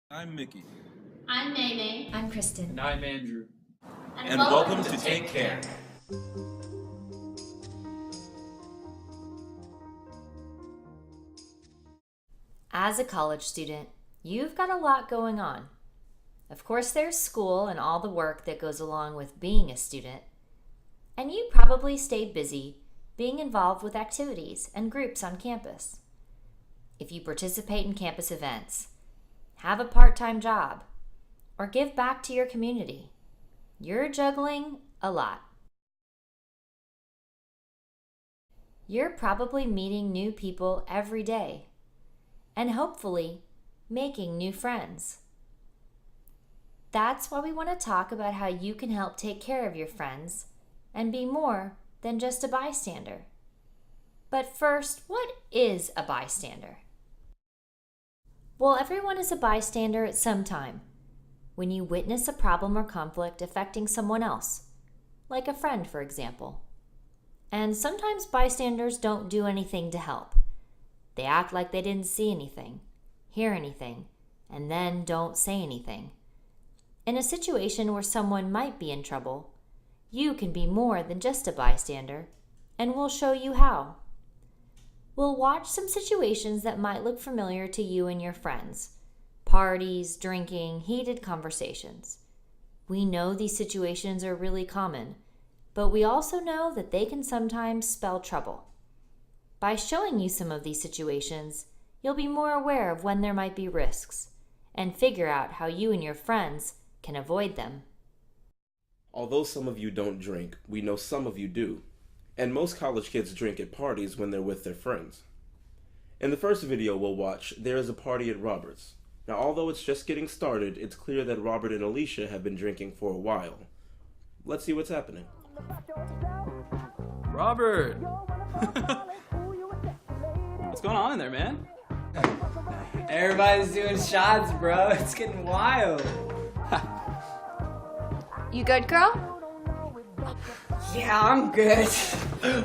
I'm Mickey. I'm Maymay. I'm Kristen. And I'm Andrew. And welcome to Take Care. As a college student, you've got a lot going on. Of course, there's school and all the work that goes along with being a student. And you probably stay busy being involved with activities and groups on campus. If you participate in campus events, have a part-time job, or give back to your community, you're juggling a lot. You're probably meeting new people every day and hopefully making new friends. That's why we want to talk about how you can help take care of your friends and be more than just a bystander. But first, what is a bystander? Well, everyone is a bystander at some time. When you witness a problem or conflict affecting someone else, like a friend, for example. And sometimes bystanders don't do anything to help. They act like they didn't see anything, hear anything, and then don't say anything. In a situation where someone might be in trouble, you can be more than just a bystander, and we'll show you how. We'll watch some situations that might look familiar to you and your friends. Parties, drinking, heated conversations. We know these situations are really common, but we also know that they can sometimes spell trouble. By showing you some of these situations, you'll be more aware of when there might be risks and figure out how you and your friends can avoid them. Although some of you don't drink, we know some of you do. And most college kids drink at parties when they're with their friends. In the first video we'll watch, there is a party at Robert's. Now, although it's just getting started, it's clear that Robert and Alicia have been drinking for a while. Let's see what's happening. Robert! What's going on in there, man? Everybody's doing shots, bro. It's getting wild. You good, girl? Yeah, I'm good.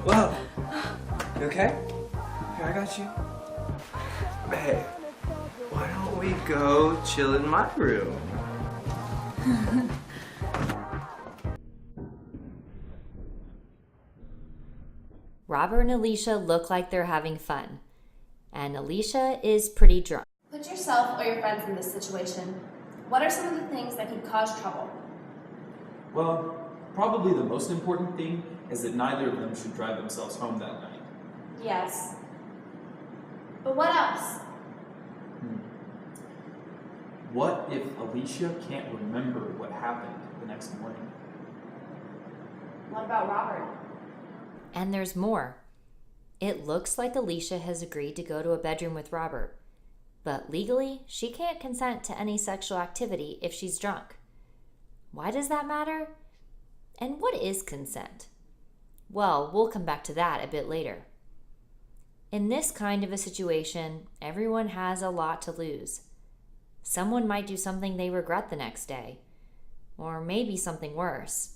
Whoa. You okay? Here, I got you. Hey, why don't we go chill in my room? Robert and Alicia look like they're having fun, and Alicia is pretty drunk. Put yourself or your friends in this situation. What are some of the things that could cause trouble? Well, probably the most important thing is that neither of them should drive themselves home that night. Yes. But what else? What if Alicia can't remember what happened the next morning? What about Robert? And there's more. It looks like Alicia has agreed to go to a bedroom with Robert, but legally, she can't consent to any sexual activity if she's drunk. Why does that matter? And what is consent? Well, we'll come back to that a bit later. In this kind of a situation, everyone has a lot to lose. Someone might do something they regret the next day, or maybe something worse.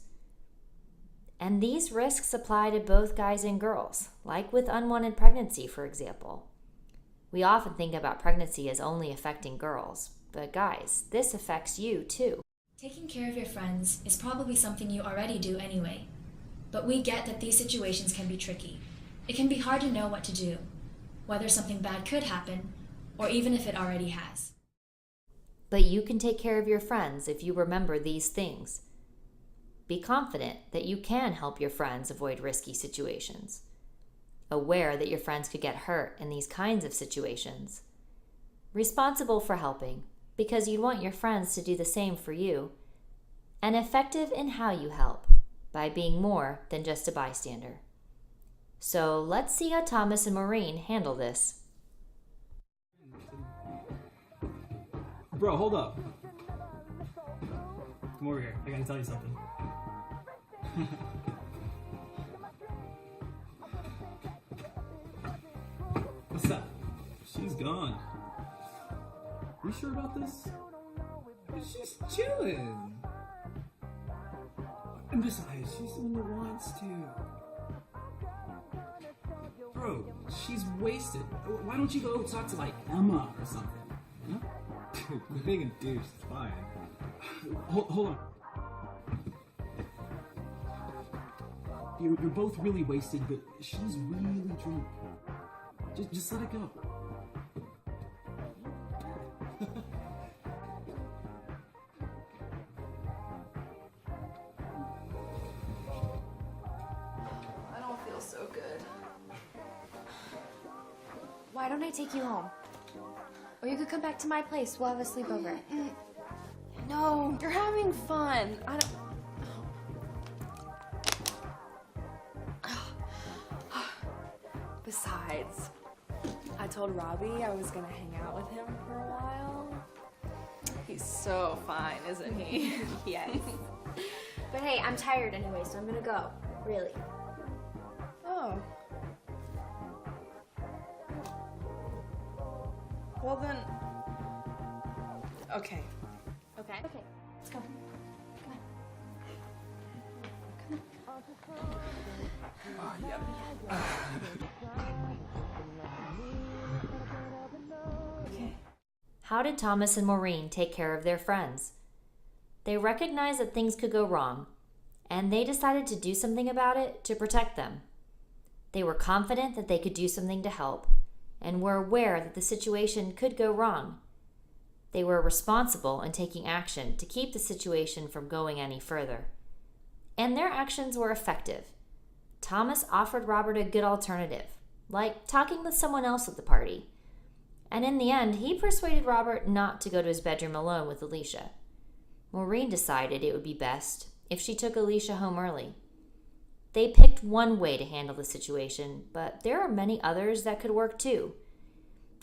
And these risks apply to both guys and girls, like with unwanted pregnancy, for example. We often think about pregnancy as only affecting girls, but guys, this affects you too. Taking care of your friends is probably something you already do anyway. But we get that these situations can be tricky. It can be hard to know what to do, whether something bad could happen, or even if it already has. But you can take care of your friends if you remember these things. Be confident that you can help your friends avoid risky situations. Aware that your friends could get hurt in these kinds of situations. Responsible for helping, because you want your friends to do the same for you. And effective in how you help, by being more than just a bystander. So let's see how Thomas and Maureen handle this. Bro, hold up. Come over here. I gotta tell you something. What's up? She's gone. You sure about this? She's chilling. And besides, she's the one that wants to. Bro, she's wasted. Why don't you go talk to like Emma or something? Huh? Dude, quit being a douche. It's fine. Hold on. You're both really wasted, but she's really drunk. Just let it go. I don't feel so good. Why don't I take you home? Or you could come back to my place. We'll have a sleepover. No, you're having fun. I don't. Besides, I told Robbie I was gonna hang out with him for a while. He's so fine, isn't he? Yes. But hey, I'm tired anyway, so I'm gonna go. Really. Oh. Well then. Okay. Okay. Okay. Let's go. Come How did Thomas and Maureen take care of their friends? They recognized that things could go wrong, and they decided to do something about it to protect them. They were confident that they could do something to help, and were aware that the situation could go wrong. They were responsible in taking action to keep the situation from going any further. And their actions were effective. Thomas offered Robert a good alternative, like talking with someone else at the party. And in the end, he persuaded Robert not to go to his bedroom alone with Alicia. Maureen decided it would be best if she took Alicia home early. They picked one way to handle the situation, but there are many others that could work too.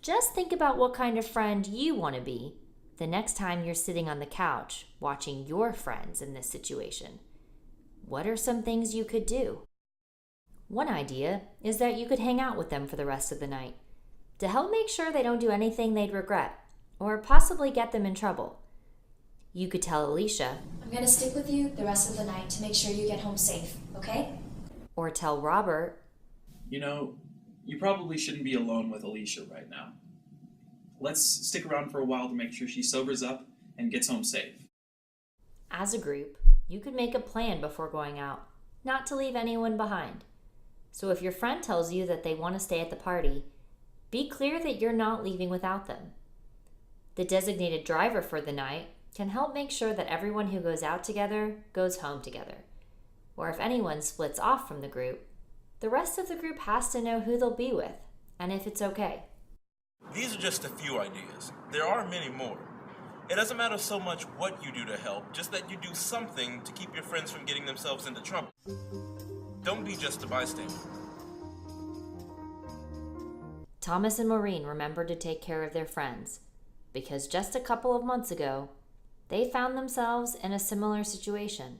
Just think about what kind of friend you want to be the next time you're sitting on the couch watching your friends in this situation. What are some things you could do? One idea is that you could hang out with them for the rest of the night to help make sure they don't do anything they'd regret or possibly get them in trouble. You could tell Alicia, I'm gonna stick with you the rest of the night to make sure you get home safe, okay? or tell Robert, You know, you probably shouldn't be alone with Alicia right now. Let's stick around for a while to make sure she sobers up and gets home safe. as a group, you could make a plan before going out, not to leave anyone behind. So if your friend tells you that they want to stay at the party, be clear that you're not leaving without them. The designated driver for the night can help make sure that everyone who goes out together goes home together. Or if anyone splits off from the group, the rest of the group has to know who they'll be with and if it's okay. These are just a few ideas. There are many more. It doesn't matter so much what you do to help, just that you do something to keep your friends from getting themselves into trouble. Don't be just a bystander. Thomas and Maureen remembered to take care of their friends because just a couple of months ago, they found themselves in a similar situation.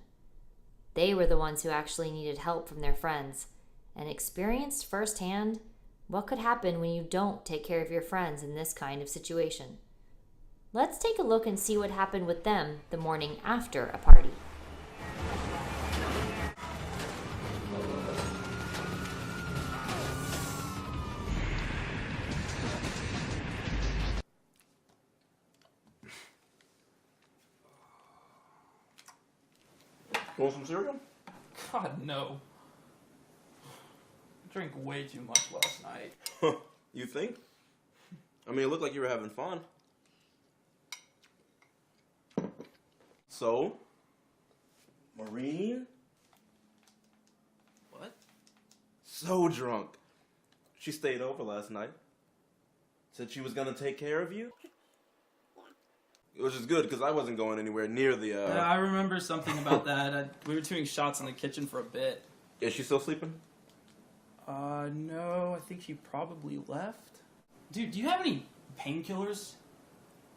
They were the ones who actually needed help from their friends and experienced firsthand what could happen when you don't take care of your friends in this kind of situation. Let's take a look and see what happened with them the morning after a party. Want some cereal? God, no. I drank way too much last night. You think? I mean, it looked like you were having fun. So, Maureen? What? So drunk. She stayed over last night. Said she was gonna take care of you. Which is good, because I wasn't going anywhere near the, Yeah, I remember something about that. We were doing shots in the kitchen for a bit. Is she still sleeping? No, I think she probably left. Dude, do you have any painkillers?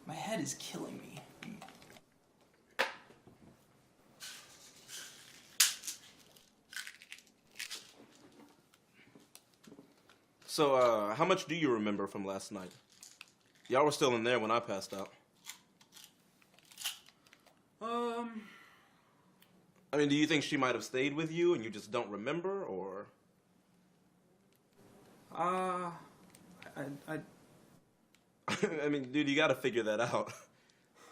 My head is killing me. So, how much do you remember from last night? Y'all were still in there when I passed out. I mean, do you think she might have stayed with you and you just don't remember, or? I I mean, dude, you gotta figure that out.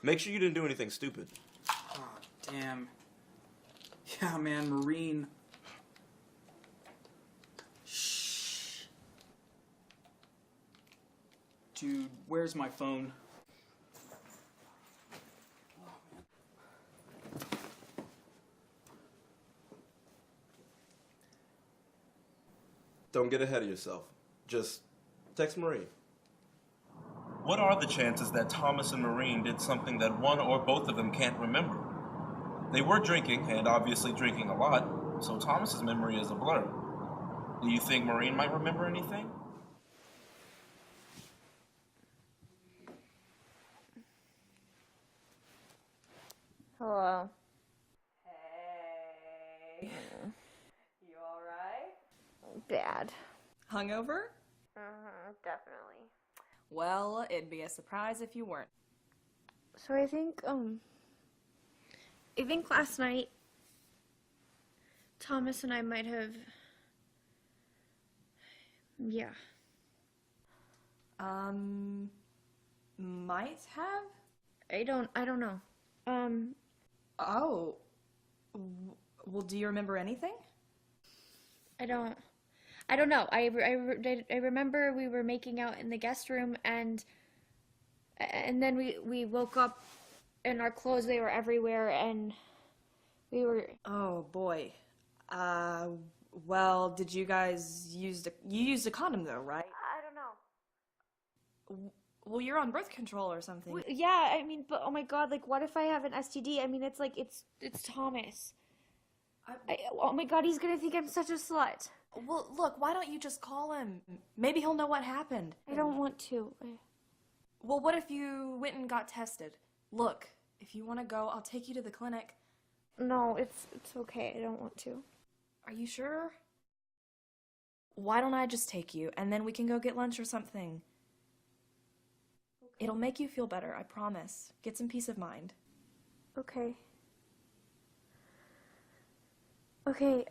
Make sure you didn't do anything stupid. Oh, damn. Yeah, man, Marine. Shh. Dude, where's my phone? Don't get ahead of yourself. Just text Maureen. What are the chances that Thomas and Maureen did something that one or both of them can't remember? They were drinking, and obviously drinking a lot, so Thomas's memory is a blur. Do you think Maureen might remember anything? Hello. Hey. You alright? Bad. Hungover? Definitely. Well, it'd be a surprise if you weren't. So I think last night Thomas and I might have, yeah. Might have? I don't know. Oh. Well, do you remember anything? I don't know. I remember we were making out in the guest room, and then we woke up and our clothes, they were everywhere, and we were... Oh, boy. Well, did you guys you used a condom though, right? I don't know. Well, you're on birth control or something. Yeah, I mean, but oh my God, like, what if I have an STD? I mean, it's like, it's Thomas. Oh my God, he's gonna think I'm such a slut. Well, look, why don't you just call him? Maybe he'll know what happened. I don't want to. Well, what if you went and got tested? Look, if you want to go, I'll take you to the clinic. No, it's okay. I don't want to. Are you sure? Why don't I just take you, and then we can go get lunch or something? Okay. It'll make you feel better, I promise. Get some peace of mind. Okay. Okay,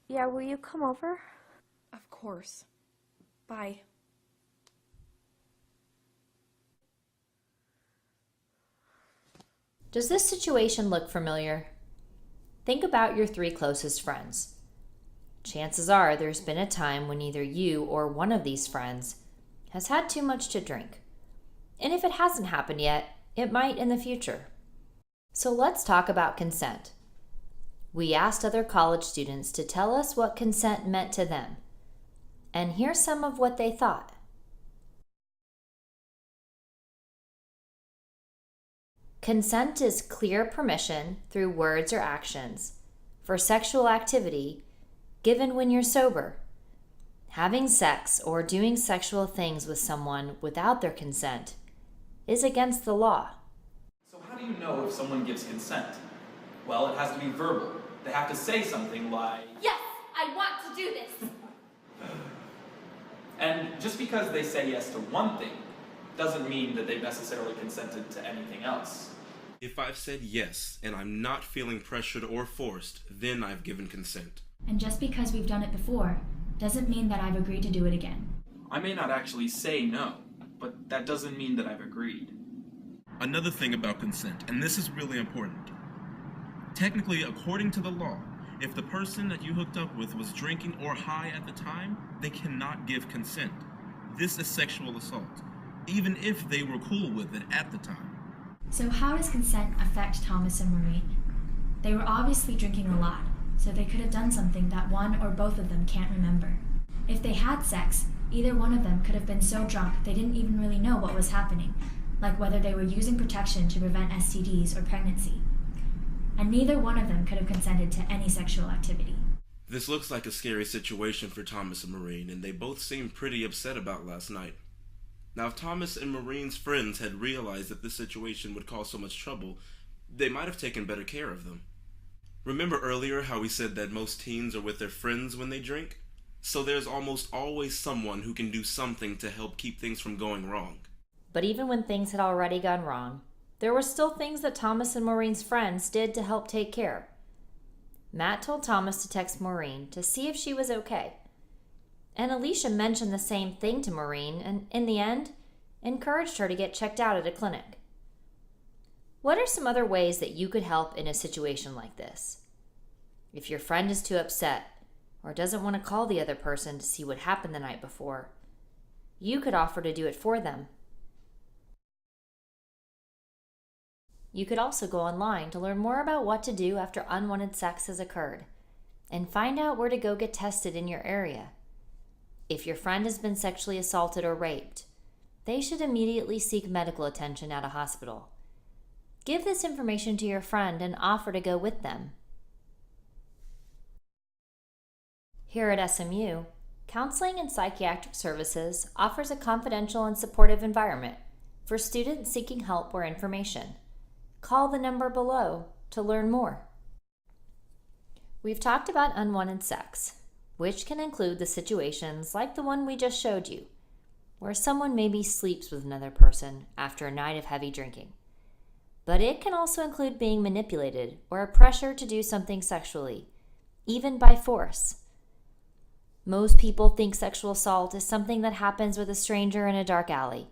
yeah, will you come over? Of course. Bye. Does this situation look familiar? Think about your 3 closest friends. Chances are there's been a time when either you or one of these friends has had too much to drink. And if it hasn't happened yet, it might in the future. So let's talk about consent. We asked other college students to tell us what consent meant to them. And here's some of what they thought. Consent is clear permission through words or actions for sexual activity given when you're sober. Having sex or doing sexual things with someone without their consent is against the law. So how do you know if someone gives consent? Well, it has to be verbal. They have to say something like, Yes, I want to do this. and just because they say yes to one thing doesn't mean that they've necessarily consented to anything else. If I've said yes and I'm not feeling pressured or forced, then I've given consent. And just because we've done it before doesn't mean that I've agreed to do it again. I may not actually say no, but that doesn't mean that I've agreed. Another thing about consent, and this is really important. Technically, according to the law, if the person that you hooked up with was drinking or high at the time, they cannot give consent. This is sexual assault, even if they were cool with it at the time. So how does consent affect Thomas and Maureen? They were obviously drinking a lot, so they could have done something that one or both of them can't remember. If they had sex, either one of them could have been so drunk they didn't even really know what was happening, like whether they were using protection to prevent STDs or pregnancy. And neither one of them could have consented to any sexual activity. This looks like a scary situation for Thomas and Maureen, and they both seem pretty upset about last night. Now, if Thomas and Maureen's friends had realized that this situation would cause so much trouble, they might have taken better care of them. Remember earlier how we said that most teens are with their friends when they drink? So there's almost always someone who can do something to help keep things from going wrong. But even when things had already gone wrong, there were still things that Thomas and Maureen's friends did to help take care. Matt told Thomas to text Maureen to see if she was okay. And Alicia mentioned the same thing to Maureen, and in the end, encouraged her to get checked out at a clinic. What are some other ways that you could help in a situation like this? If your friend is too upset or doesn't want to call the other person to see what happened the night before, you could offer to do it for them. You could also go online to learn more about what to do after unwanted sex has occurred and find out where to go get tested in your area. If your friend has been sexually assaulted or raped, they should immediately seek medical attention at a hospital. Give this information to your friend and offer to go with them. Here at SMU, Counseling and Psychiatric Services offers a confidential and supportive environment for students seeking help or information. Call the number below to learn more. We've talked about unwanted sex, which can include the situations like the one we just showed you, where someone maybe sleeps with another person after a night of heavy drinking. But it can also include being manipulated or a pressure to do something sexually, even by force. Most people think sexual assault is something that happens with a stranger in a dark alley.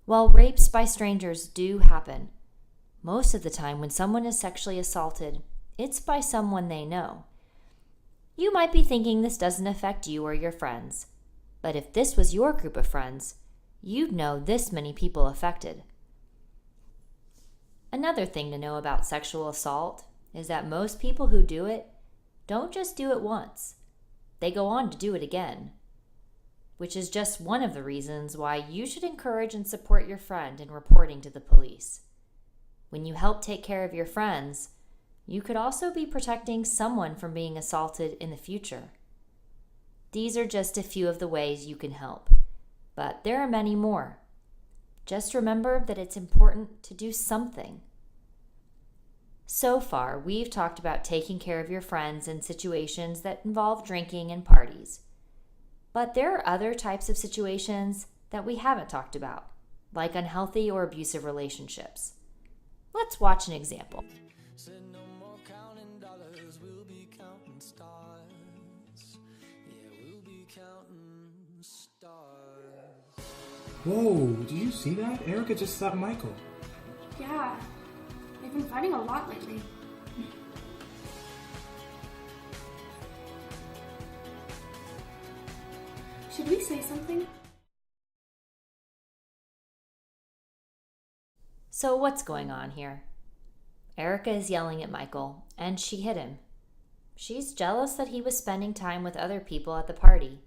While rapes by strangers do happen, most of the time when someone is sexually assaulted, it's by someone they know. You might be thinking this doesn't affect you or your friends, but if this was your group of friends, you'd know this many people affected. Another thing to know about sexual assault is that most people who do it don't just do it once. They go on to do it again, which is just one of the reasons why you should encourage and support your friend in reporting to the police. When you help take care of your friends, you could also be protecting someone from being assaulted in the future. These are just a few of the ways you can help, but there are many more. Just remember that it's important to do something. So far, we've talked about taking care of your friends in situations that involve drinking and parties. But there are other types of situations that we haven't talked about, like unhealthy or abusive relationships. Let's watch an example. Whoa, do you see that? Erica just slapped Michael. Yeah, they've been fighting a lot lately. Should we say something? So what's going on here? Erica is yelling at Michael, and she hit him. She's jealous that he was spending time with other people at the party.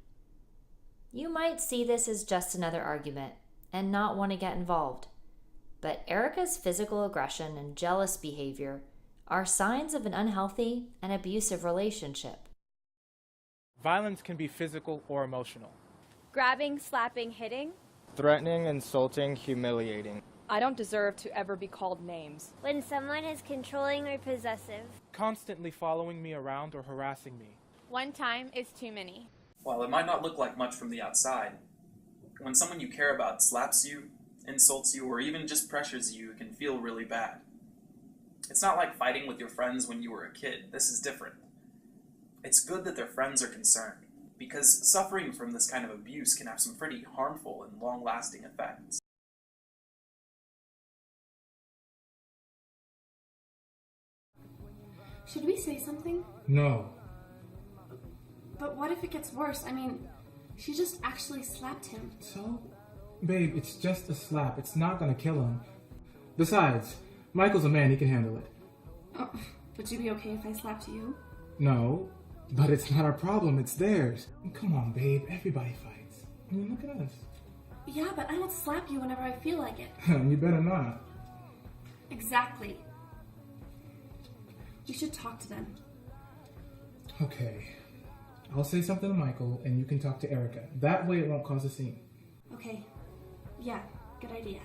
You might see this as just another argument and not want to get involved. But Erica's physical aggression and jealous behavior are signs of an unhealthy and abusive relationship. Violence can be physical or emotional. Grabbing, slapping, hitting. Threatening, insulting, humiliating. I don't deserve to ever be called names. When someone is controlling or possessive. Constantly following me around or harassing me. One time is too many. While it might not look like much from the outside, when someone you care about slaps you, insults you, or even just pressures you, it can feel really bad. It's not like fighting with your friends when you were a kid. This is different. It's good that their friends are concerned, because suffering from this kind of abuse can have some pretty harmful and long-lasting effects. Should we say something? No. But what if it gets worse? I mean, she just actually slapped him. So? Babe, it's just a slap. It's not gonna kill him. Besides, Michael's a man, he can handle it. Oh, would you be okay if I slapped you? No, but it's not our problem, it's theirs. Come on, babe, everybody fights. I mean, look at us. Yeah, but I don't slap you whenever I feel like it. You better not. Exactly. You should talk to them. Okay. I'll say something to Michael, and you can talk to Erica. That way it won't cause a scene. Okay. Yeah, good idea.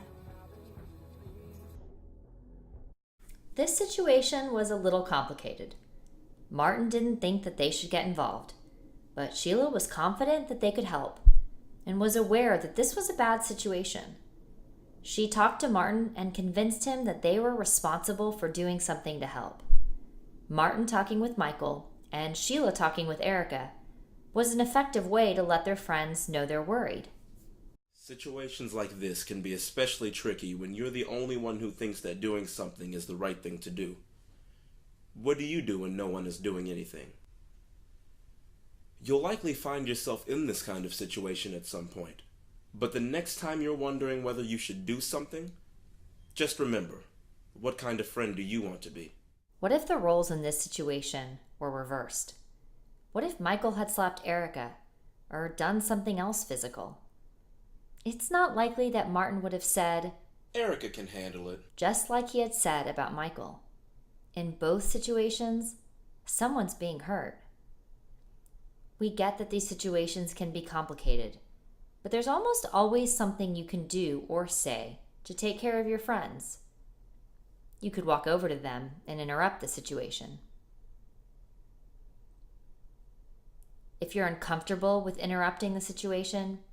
This situation was a little complicated. Martin didn't think that they should get involved, but Sheila was confident that they could help and was aware that this was a bad situation. She talked to Martin and convinced him that they were responsible for doing something to help. Martin talking with Michael and Sheila talking with Erica was an effective way to let their friends know they're worried. Situations like this can be especially tricky when you're the only one who thinks that doing something is the right thing to do. What do you do when no one is doing anything? You'll likely find yourself in this kind of situation at some point, but the next time you're wondering whether you should do something, just remember, what kind of friend do you want to be? What if the roles in this situation were reversed? What if Michael had slapped Erica or done something else physical? It's not likely that Martin would have said, "Erica can handle it," just like he had said about Michael. In both situations, someone's being hurt. We get that these situations can be complicated, but there's almost always something you can do or say to take care of your friends. You could walk over to them and interrupt the situation. If you're uncomfortable with interrupting the situation,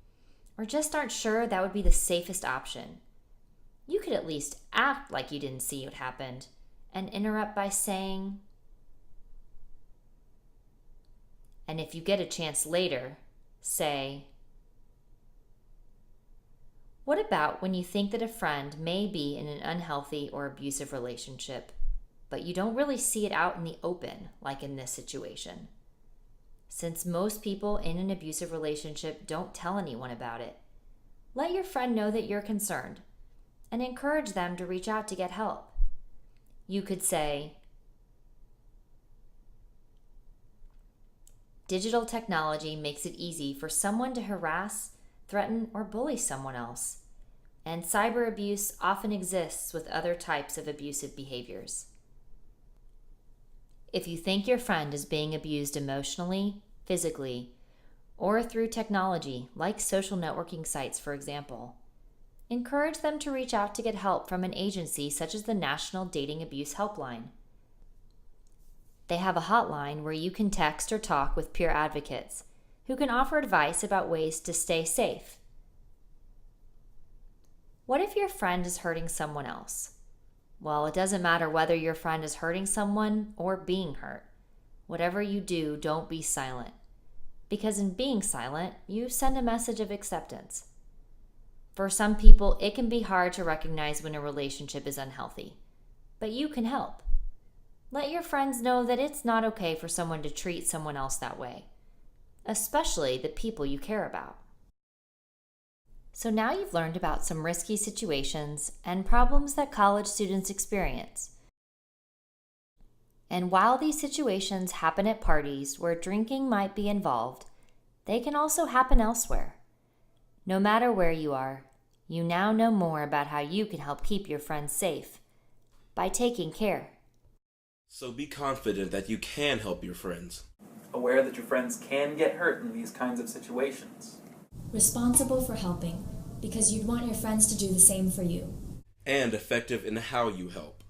or just aren't sure that would be the safest option, you could at least act like you didn't see what happened and interrupt by saying, and if you get a chance later, say, "What about when you think that a friend may be in an unhealthy or abusive relationship, but you don't really see it out in the open, like in this situation? Since most people in an abusive relationship don't tell anyone about it, let your friend know that you're concerned and encourage them to reach out to get help." You could say, "Digital technology makes it easy for someone to harass, threaten, or bully someone else, and cyber abuse often exists with other types of abusive behaviors. If you think your friend is being abused emotionally, physically, or through technology like social networking sites, for example, encourage them to reach out to get help from an agency such as the National Dating Abuse Helpline. They have a hotline where you can text or talk with peer advocates who can offer advice about ways to stay safe. What if your friend is hurting someone else? Well, it doesn't matter whether your friend is hurting someone or being hurt. Whatever you do, don't be silent. Because in being silent, you send a message of acceptance. For some people, it can be hard to recognize when a relationship is unhealthy, but you can help. Let your friends know that it's not okay for someone to treat someone else that way, especially the people you care about. So now you've learned about some risky situations and problems that college students experience. And while these situations happen at parties where drinking might be involved, they can also happen elsewhere. No matter where you are, you now know more about how you can help keep your friends safe by taking care. So be confident that you can help your friends. Aware that your friends can get hurt in these kinds of situations. Responsible for helping, because you'd want your friends to do the same for you. And effective in how you help.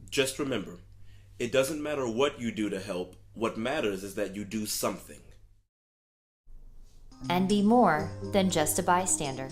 Just remember, it doesn't matter what you do to help, what matters is that you do something. And be more than just a bystander.